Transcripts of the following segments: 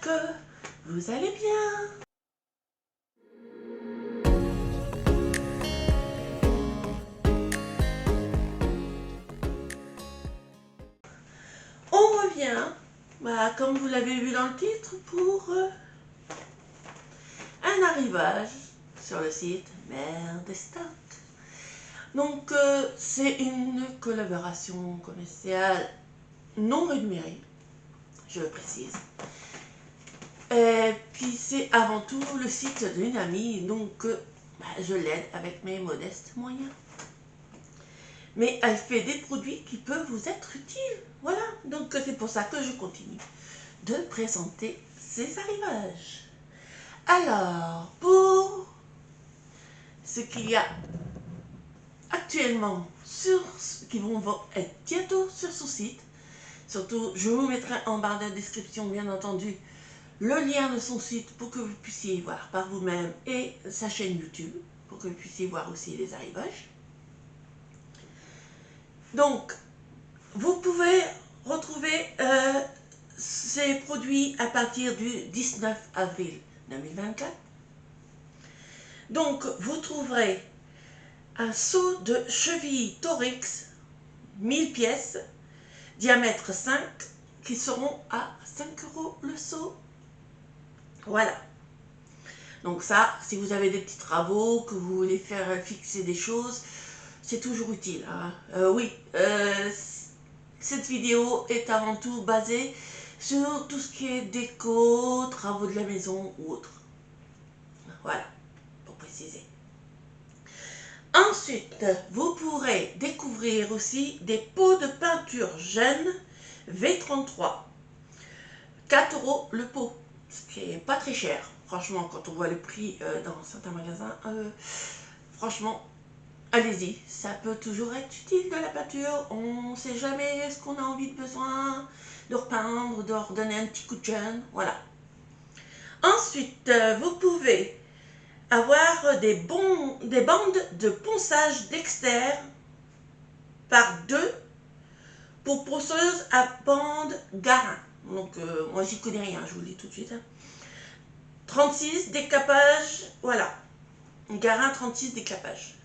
que vous allez bien. On revient, comme vous l'avez vu dans le titre, pour un arrivage sur le site Mère des Stocks. Donc c'est une collaboration commerciale non rémunérée, je le précise. Et puis c'est avant tout le site d'une amie, donc je l'aide avec mes modestes moyens. Mais elle fait des produits qui peuvent vous être utiles. Voilà, donc c'est pour ça que je continue de présenter ces arrivages. Alors, pour ce qu'il y a actuellement qui vont être bientôt sur son site, surtout je vous mettrai en barre de description bien entendu le lien de son site pour que vous puissiez voir par vous-même et sa chaîne YouTube pour que vous puissiez voir aussi les arrivages. Donc, vous pouvez retrouver ces produits à partir du 19 avril 2024. Donc, vous trouverez un seau de cheville Torix, 1000 pièces, diamètre 5, qui seront à 5 € le seau. Voilà. Donc ça, si vous avez des petits travaux, que vous voulez faire fixer des choses, c'est toujours utile. Hein. Cette vidéo est avant tout basée sur tout ce qui est déco, travaux de la maison ou autre. Voilà, pour préciser. Ensuite, vous pourrez découvrir aussi des pots de peinture jeunes V33. 4 € le pot, ce qui n'est pas très cher. Franchement, quand on voit le prix dans certains magasins, franchement, allez-y, ça peut toujours être utile de la peinture. On ne sait jamais ce qu'on a envie de besoin, de repeindre, de redonner un petit coup de jeune, voilà. Ensuite, vous pouvez avoir des bandes de ponçage Dexter par 2 pour ponceuse à bande Garin. Donc, moi, j'y connais rien, je vous le dis tout de suite. Hein. 36 décapage, voilà. Garin 36 décapage.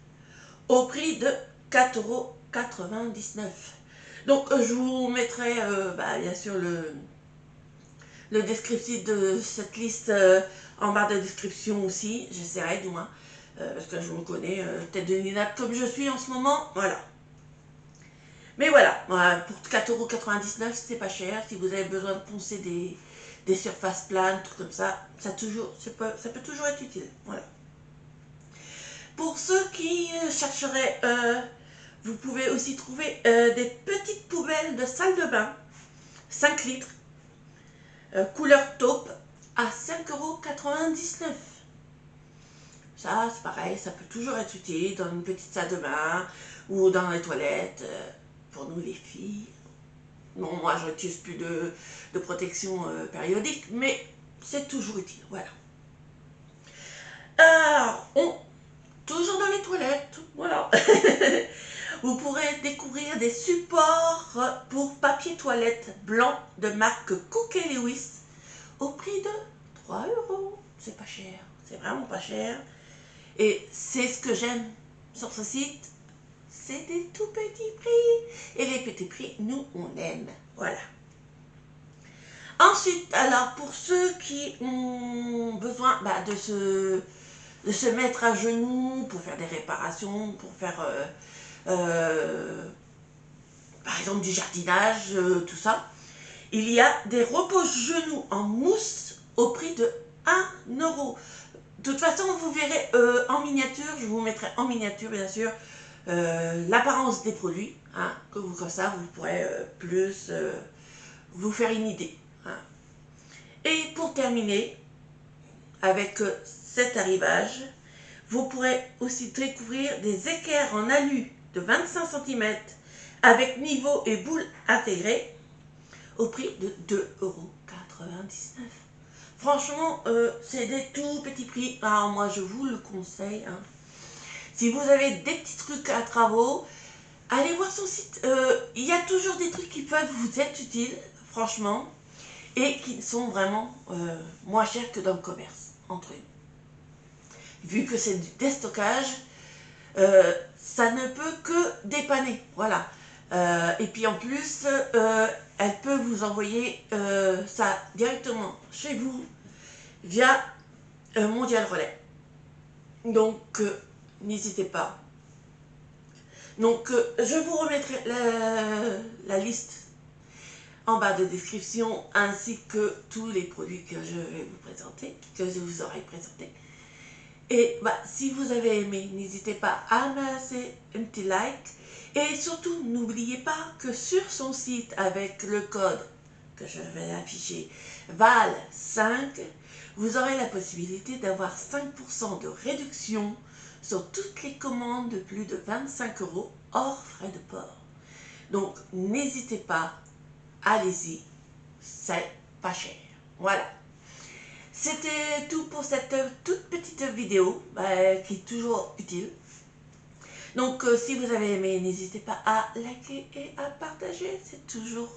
Au prix de 4,99 €. Donc, je vous mettrai, bien sûr, le descriptif de cette liste en barre de description aussi. J'essaierai du moins, parce que je me connais, tête de ninette comme je suis en ce moment, voilà. Mais voilà, pour 4,99 €, c'est pas cher. Si vous avez besoin de poncer des surfaces planes, trucs comme ça, ça peut toujours être utile. Voilà. Pour ceux qui chercheraient, vous pouvez aussi trouver des petites poubelles de salle de bain, 5 litres, couleur taupe, à 5,99 €. Ça, c'est pareil, ça peut toujours être utile dans une petite salle de bain ou dans les toilettes. Pour nous les filles, non, moi je n'utilise plus de protection périodique, mais c'est toujours utile, voilà. Alors, toujours dans les toilettes, voilà. Vous pourrez découvrir des supports pour papier toilette blanc de marque Cook & Lewis au prix de 3 €. C'est pas cher, c'est vraiment pas cher. Et c'est ce que j'aime sur ce site. C'est des tout petits prix. Et les petits prix, nous, on aime. Voilà. Ensuite, alors, pour ceux qui ont besoin de se mettre à genoux pour faire des réparations, pour faire, par exemple, du jardinage, tout ça, il y a des repose-genoux en mousse au prix de 1 €. De toute façon, vous verrez en miniature, je vous mettrai en miniature, bien sûr, l'apparence des produits, hein, comme ça vous pourrez plus vous faire une idée. Hein. Et pour terminer avec cet arrivage, vous pourrez aussi découvrir des équerres en alu de 25 cm avec niveau et boule intégrées au prix de 2,99 €. Franchement, c'est des tout petits prix. Alors moi, je vous le conseille. Hein. Si vous avez des petits trucs à travaux, allez voir son site. Il y a toujours des trucs qui peuvent vous être utiles, franchement. et qui sont vraiment moins chers que dans le commerce, entre nous. Vu que c'est du déstockage, ça ne peut que dépanner, voilà. Et puis en plus, elle peut vous envoyer ça directement chez vous via Mondial Relais. Donc, n'hésitez pas. Donc, je vous remettrai la liste en bas de description, ainsi que tous les produits que je vais vous présenter, que je vous aurai présentés. Et si vous avez aimé, n'hésitez pas à me laisser un petit like. Et surtout, n'oubliez pas que sur son site, avec le code que je vais afficher, VAL5, vous aurez la possibilité d'avoir 5% de réduction sur toutes les commandes de plus de 25 € hors frais de port. Donc, n'hésitez pas, allez-y, c'est pas cher. Voilà. C'était tout pour cette toute petite vidéo qui est toujours utile. Donc, si vous avez aimé, n'hésitez pas à liker et à partager. C'est toujours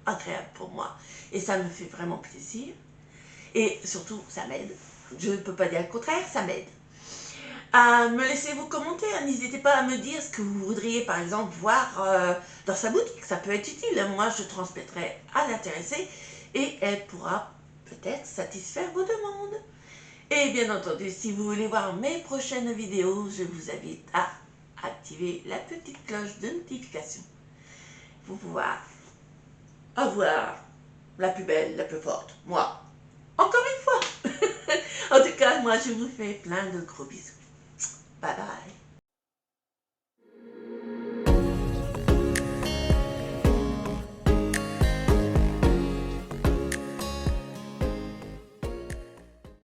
agréable pour moi. Et ça me fait vraiment plaisir. Et surtout, ça m'aide. Je ne peux pas dire le contraire, ça m'aide. À me laisser vos commentaires. N'hésitez pas à me dire ce que vous voudriez, par exemple, voir dans sa boutique. Ça peut être utile. Moi, je transmettrai à l'intéressée et elle pourra peut-être satisfaire vos demandes. Et bien entendu, si vous voulez voir mes prochaines vidéos, je vous invite à activer la petite cloche de notification pour pouvoir avoir la plus belle, la plus forte, moi. Encore une fois. En tout cas, moi, je vous fais plein de gros bisous. Bye bye.